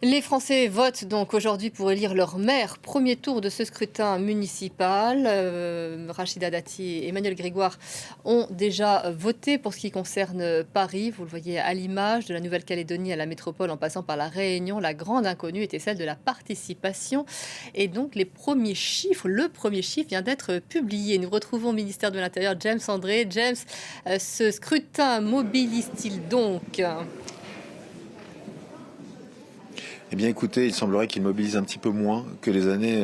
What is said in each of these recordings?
Les Français votent donc aujourd'hui pour élire leur maire. Premier tour de ce scrutin municipal. Rachida Dati et Emmanuel Grégoire ont déjà voté pour ce qui concerne Paris. Vous le voyez à l'image, de la Nouvelle-Calédonie à la métropole en passant par la Réunion. La grande inconnue était celle de la participation. Et donc le premier chiffre vient d'être publié. Nous retrouvons au ministère de l'Intérieur James André. James, ce scrutin mobilise-t-il donc? Eh bien écoutez, il semblerait qu'il mobilise un petit peu moins que les années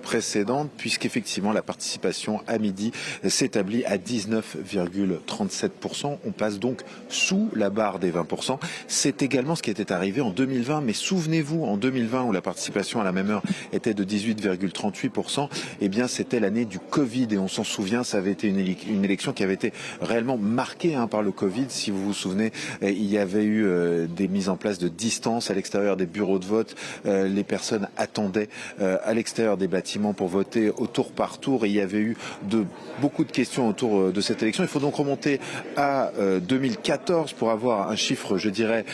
précédentes, puisqu'effectivement la participation à midi s'établit à 19,37%. On passe donc sous la barre des 20%. C'est également ce qui était arrivé en 2020, mais souvenez-vous, en 2020 où la participation à la même heure était de 18,38%, eh bien c'était l'année du Covid et on s'en souvient, ça avait été une élection qui avait été réellement marquée par le Covid. Si vous vous souvenez, il y avait eu des mises en place de distance à l'extérieur des bureaux de vote, les personnes attendaient à l'extérieur des bâtiments pour voter au tour par tour et il y avait eu beaucoup de questions autour de cette élection. Il faut donc remonter à 2014 pour avoir un chiffre, je dirais,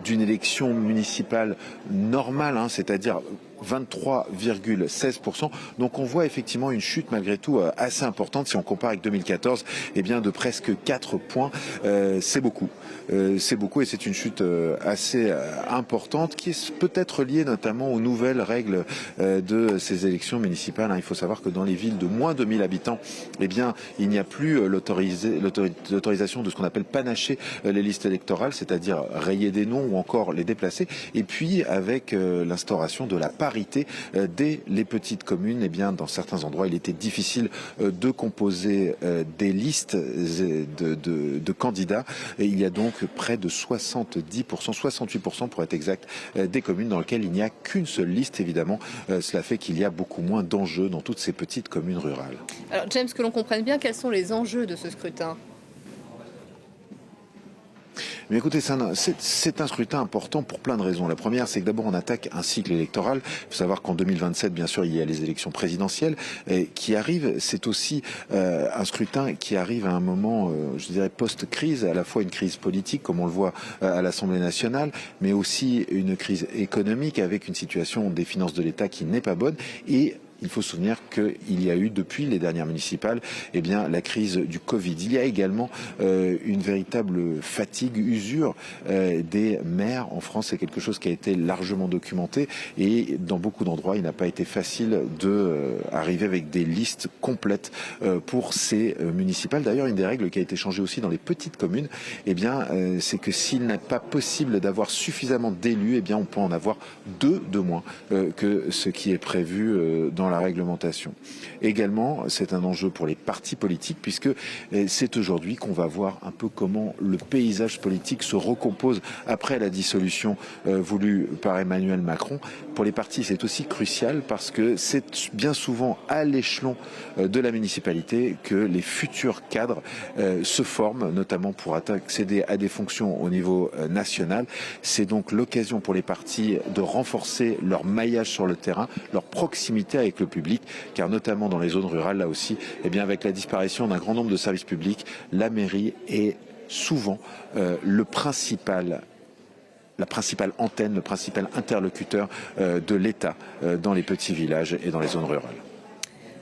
d'une élection municipale normale, c'est-à-dire 23,16%. Donc on voit effectivement une chute malgré tout assez importante si on compare avec 2014, eh bien de presque 4 points. C'est beaucoup. C'est beaucoup et c'est une chute assez importante qui est peut-être liée notamment aux nouvelles règles de ces élections municipales. Il faut savoir que dans les villes de moins de 1000 habitants, eh bien il n'y a plus l'autorisation de ce qu'on appelle panacher les listes électorales, c'est-à-dire rayer des noms ou encore les déplacer. Et puis avec l'instauration de la parité dès les petites communes, eh bien dans certains endroits il était difficile de composer des listes de candidats et il y a donc près de 70%, 68% pour être exact, des communes dans lesquelles il n'y a qu'une seule liste évidemment. Cela fait qu'il y a beaucoup moins d'enjeux dans toutes ces petites communes rurales. Alors James, que l'on comprenne bien, quels sont les enjeux de ce scrutin? Mais écoutez, c'est un scrutin important pour plein de raisons. La première, c'est que d'abord on attaque un cycle électoral. Il faut savoir qu'en 2027, bien sûr, il y a les élections présidentielles qui arrivent. C'est aussi un scrutin qui arrive à un moment, je dirais, post-crise, à la fois une crise politique, comme on le voit à l'Assemblée nationale, mais aussi une crise économique avec une situation des finances de l'État qui n'est pas bonne. Et il faut se souvenir qu'il y a eu, depuis les dernières municipales, eh bien, la crise du Covid. Il y a également une véritable fatigue, usure des maires en France. C'est quelque chose qui a été largement documenté et dans beaucoup d'endroits, il n'a pas été facile d'arriver avec des listes complètes pour ces municipales. D'ailleurs, une des règles qui a été changée aussi dans les petites communes, eh bien, c'est que s'il n'est pas possible d'avoir suffisamment d'élus, eh bien, on peut en avoir deux de moins que ce qui est prévu dans la réglementation. Également, c'est un enjeu pour les partis politiques puisque c'est aujourd'hui qu'on va voir un peu comment le paysage politique se recompose après la dissolution voulue par Emmanuel Macron. Pour les partis, c'est aussi crucial parce que c'est bien souvent à l'échelon de la municipalité que les futurs cadres se forment, notamment pour accéder à des fonctions au niveau national. C'est donc l'occasion pour les partis de renforcer leur maillage sur le terrain, leur proximité avec le public, car notamment dans les zones rurales, là aussi, eh bien avec la disparition d'un grand nombre de services publics, la mairie est souvent la principale antenne, le principal interlocuteur de l'État dans les petits villages et dans les zones rurales.